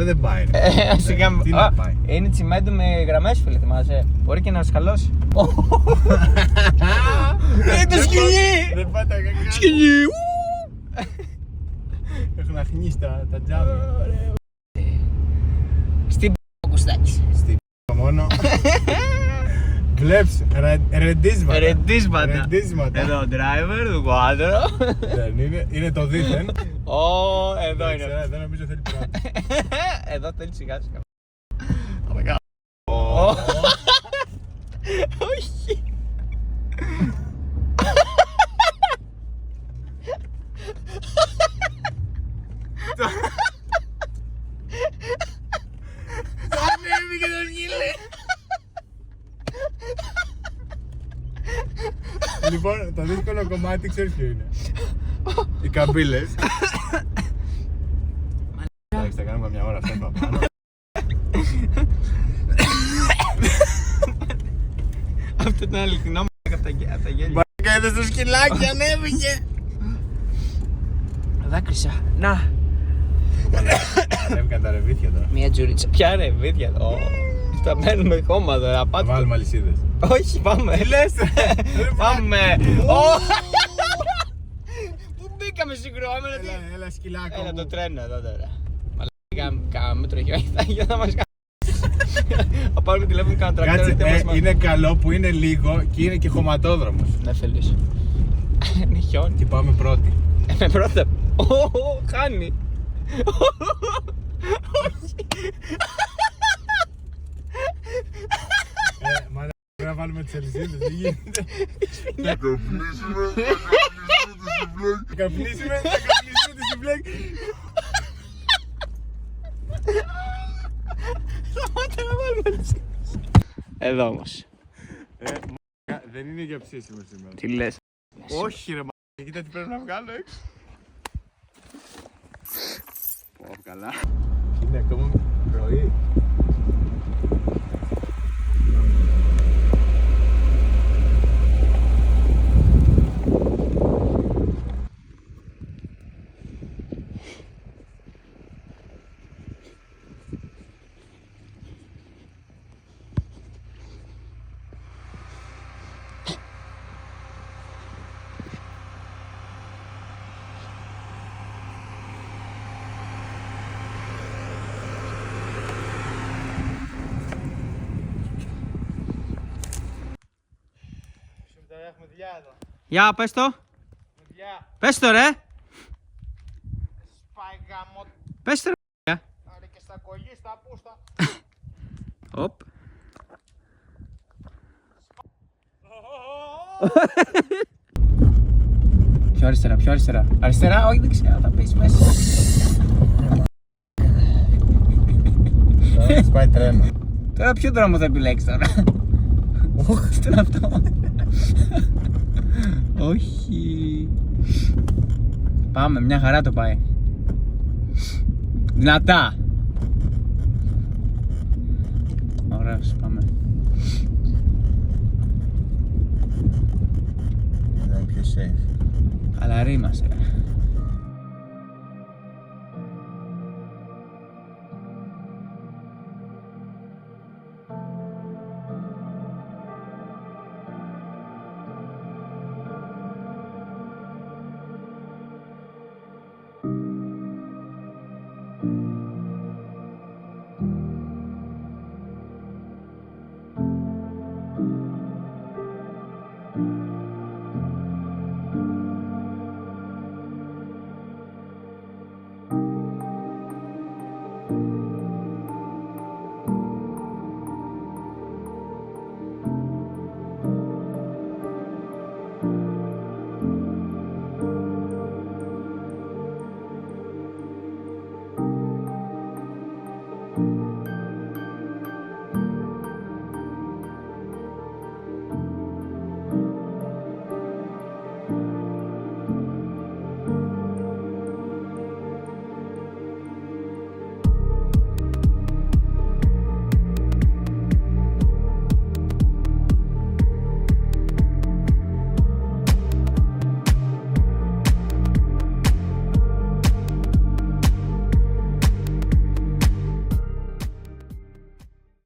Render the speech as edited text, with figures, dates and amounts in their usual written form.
Εδώ δεν πάει. Τι να πάει. Είναι τσιμέντο με γραμμές, φίλε, θυμάσαι. Μπορεί και να σκαλώσει. Το σκυλί! Δεν πάταγα καν. Σκυλί! Έχουν αχνίσει τα τζάμια. Στην Κωστάκης. Στην μόνο. Βλέπεις, ρεντίσματα. Εδώ, driver του κουάδρο. Δεν είναι, είναι το δίθεν. Εδώ είναι. Εδώ νομίζω θέλει πρώτα. Εδώ θέλει σιγά σιγά. Όχι. Ανέβηκε το σκύλι. Λοιπόν, το δύσκολο κομμάτι ξέρεις ποιο είναι. Οι καμπύλες. Εντάξει, θα κάνουμε μια ώρα αυτά από πάνω. Αυτό ήταν αληθινό από τα γέλια. Μπακα, είδες το σκυλάκι, ανέβηκε. Δάκρυσα. Να. Έβγαν τα ρεβίθια τώρα. Μια τζουρίτσα. Ποια ρεβίδια εδώ. Θα μένουμε χώμα τώρα. Θα βάλουμε αλυσίδες. Όχι, πάμε. Τι λες? Πάμε. Πού μπήκαμε συγκρόμενα. Έλα σκυλάκο Έλα μου. το τρένο εδώ τώρα. Μαλάκα, κάμε τροχιό. Για να μας κάνει. Θα πάρουμε τηλέφωνο κάνα Κάτσε, τρακτέρ. είναι καλό που είναι λίγο και είναι και χωματόδρομος. Ναι, φίλες. Είναι χιόνι. Και πάμε πρώτοι. Με πρώτα. Χάνει. Μάλλον πρέπει να βάλουμε τις αλυσίδες, δεν γίνεται. Θα καπνίσουμε τη συμπλέκη. Σταμάτα να βάλουμε αλυσίδες. Εδώ όμως. Δεν είναι για ψήσιμο σήμερα. Τι λες. Όχι ρε μ***, κοίτα τι πρέπει να βγάλω έξω. Πω καλά. Είναι ακόμα πρωί. Έχουμε δουλειά εδώ. Για πες το. Δουλειά. Πες το ρε. Σπάει γαμώ. Πες το ρε. Άρε και στα κολλή, στα πούστα. Οπ. Πιο αριστερά, πιο αριστερά. Αριστερά, όχι δεξιά, θα πεις μέσα. Τώρα σπάει τρένο. Τώρα ποιο δρόμο θα επιλέξεις τώρα. Όχι, τι είναι αυτό. Όχι. Πάμε, μια χαρά το πάει. Δυνατά. Ωραίος, πάμε. Εδώ είναι πιο safe. Αλλά ρήμασε.